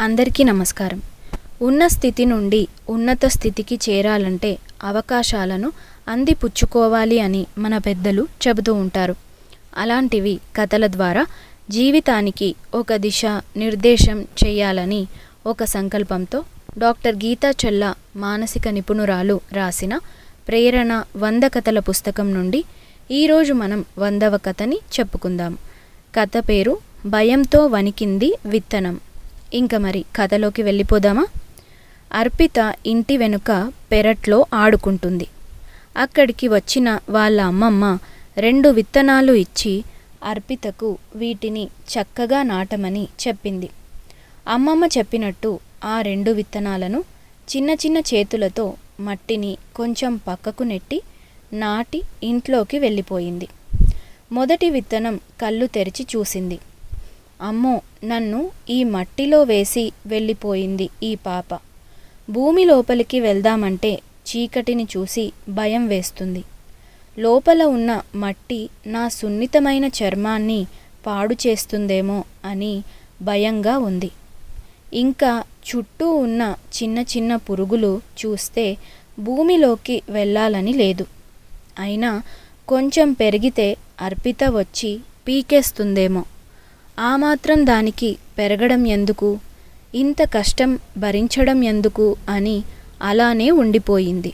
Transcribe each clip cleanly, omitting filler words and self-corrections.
అందరికీ నమస్కారం. ఉన్న స్థితి నుండి ఉన్నత స్థితికి చేరాలంటే అవకాశాలను అందిపుచ్చుకోవాలి అని మన పెద్దలు చెబుతూ ఉంటారు. అలాంటివి కథల ద్వారా జీవితానికి ఒక దిశ నిర్దేశం చేయాలని ఒక సంకల్పంతో డాక్టర్ గీతా చెల్లా మానసిక నిపుణురాలు రాసిన ప్రేరణ 100 కథల పుస్తకం నుండి ఈరోజు మనం 100వ కథని చెప్పుకుందాం. కథ పేరు భయంతో వణికింది విత్తనం. ఇంకా మరి కథలోకి వెళ్ళిపోదామా? అర్పిత ఇంటి వెనుక పెరట్లో ఆడుకుంటుంది. అక్కడికి వచ్చిన వాళ్ళ అమ్మమ్మ 2 విత్తనాలు ఇచ్చి అర్పితకు వీటిని చక్కగా నాటమని చెప్పింది. అమ్మమ్మ చెప్పినట్టు ఆ 2 విత్తనాలను చిన్న చిన్న చేతులతో మట్టిని కొంచెం పక్కకు నెట్టి నాటి ఇంట్లోకి వెళ్ళిపోయింది. మొదటి విత్తనం కళ్ళు తెరిచి చూసింది. అమ్మో, నన్ను ఈ మట్టిలో వేసి వెళ్ళిపోయింది ఈ పాప. భూమి లోపలికి వెళ్దామంటే చీకటిని చూసి భయం వేస్తుంది. లోపల ఉన్న మట్టి నా సున్నితమైన చర్మాన్ని పాడు చేస్తుందేమో అని భయంగా ఉంది. ఇంకా చుట్టూ ఉన్న చిన్న చిన్న పురుగులు చూస్తే భూమిలోకి వెళ్ళాలని లేదు. అయినా కొంచెం పెరిగితే అర్పిత వచ్చి పీకేస్తుందేమో. ఆ మాత్రం దానికి పెరగడం ఎందుకు, ఇంత కష్టం భరించడం ఎందుకు అని అలానే ఉండిపోయింది.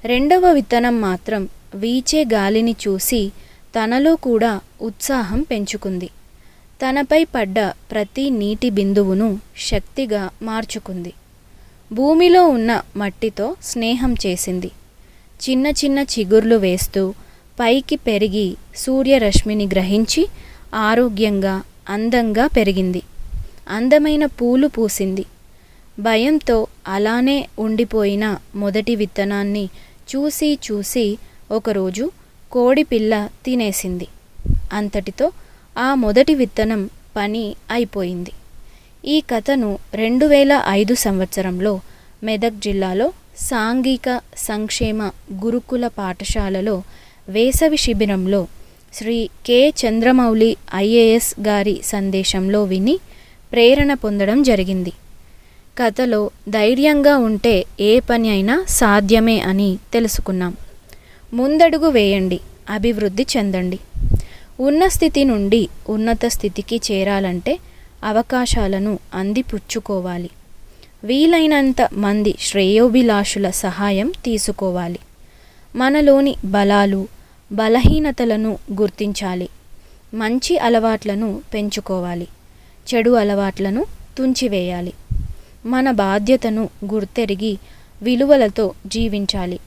2వ విత్తనం మాత్రం వీచే గాలిని చూసి తనలో కూడా ఉత్సాహం పెంచుకుంది. తనపై పడ్డ ప్రతి నీటి బిందువును శక్తిగా మార్చుకుంది. భూమిలో ఉన్న మట్టితో స్నేహం చేసింది. చిన్న చిన్న చిగుర్లు వేస్తూ పైకి పెరిగి సూర్యరశ్మిని గ్రహించి ఆరోగ్యంగా అందంగా పెరిగింది. అందమైన పూలు పూసింది. భయంతో అలానే ఉండిపోయిన మొదటి విత్తనాన్ని చూసి చూసి ఒకరోజు కోడిపిల్ల తినేసింది. అంతటితో ఆ మొదటి విత్తనం పని అయిపోయింది. ఈ కథను 2005 సంవత్సరంలో మెదక్ జిల్లాలో సాంఘిక సంక్షేమ గురుకుల పాఠశాలలో వేసవి శిబిరంలో శ్రీ కె చంద్రమౌళి ఐఏఎస్ గారి సందేశంలో విని ప్రేరణ పొందడం జరిగింది. కథలో ధైర్యంగా ఉంటే ఏ పని అయినా సాధ్యమే అని తెలుసుకున్నాం. ముందడుగు వేయండి, అభివృద్ధి చెందండి. ఉన్న స్థితి నుండి ఉన్నత స్థితికి చేరాలంటే అవకాశాలను అందిపుచ్చుకోవాలి. వీలైనంత మంది శ్రేయోభిలాషుల సహాయం తీసుకోవాలి. మనలోని బలాలు బలహీనతలను గుర్తించాలి. మంచి అలవాట్లను పెంచుకోవాలి. చెడు అలవాట్లను తుంచివేయాలి. మన బాధ్యతను గుర్తెరిగి విలువలతో జీవించాలి.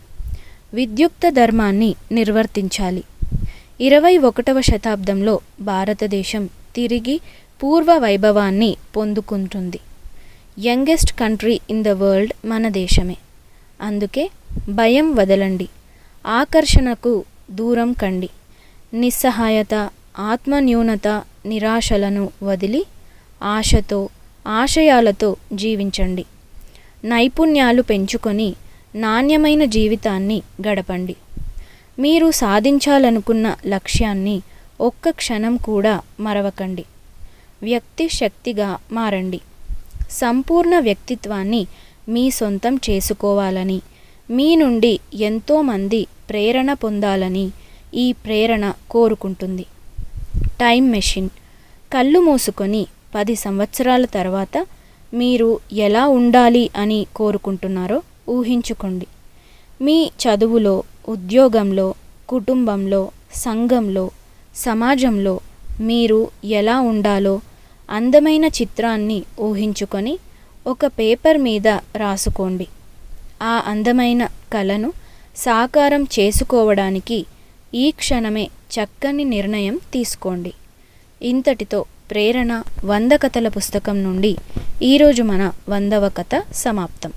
విద్యుక్త ధర్మాన్ని నిర్వర్తించాలి. 21వ శతాబ్దంలో భారతదేశం తిరిగి పూర్వ వైభవాన్ని పొందుకుంటుంది. Youngest country in the world మన దేశమే. అందుకే భయం వదలండి, ఆకర్షణకు దూరం కండి. నిస్సహాయత, ఆత్మన్యూనత, నిరాశలను వదిలి ఆశతో ఆశయాలతో జీవించండి. నైపుణ్యాలు పెంచుకొని నాణ్యమైన జీవితాన్ని గడపండి. మీరు సాధించాలనుకున్న లక్ష్యాన్ని ఒక్క క్షణం కూడా మరవకండి. వ్యక్తి శక్తిగా మారండి. సంపూర్ణ వ్యక్తిత్వాన్ని మీ సొంతం చేసుకోవాలని, మీ నుండి ఎంతోమంది ప్రేరణ పొందాలని ఈ ప్రేరణ కోరుకుంటుంది. Time machine. కళ్ళు మూసుకొని 10 సంవత్సరాల తర్వాత మీరు ఎలా ఉండాలి అని కోరుకుంటున్నారో ఊహించుకోండి. మీ చదువులో, ఉద్యోగంలో, కుటుంబంలో, సంఘంలో, సమాజంలో మీరు ఎలా ఉండాలో అందమైన చిత్రాన్ని ఊహించుకొని ఒక పేపర్ మీద రాసుకోండి. ఆ అందమైన కలను సాకారం చేసుకోవడానికి ఈ క్షణమే చక్కని నిర్ణయం తీసుకోండి. ఇంతటితో ప్రేరణ 100 కథల పుస్తకం నుండి ఈరోజు మన 100వ కథ సమాప్తం.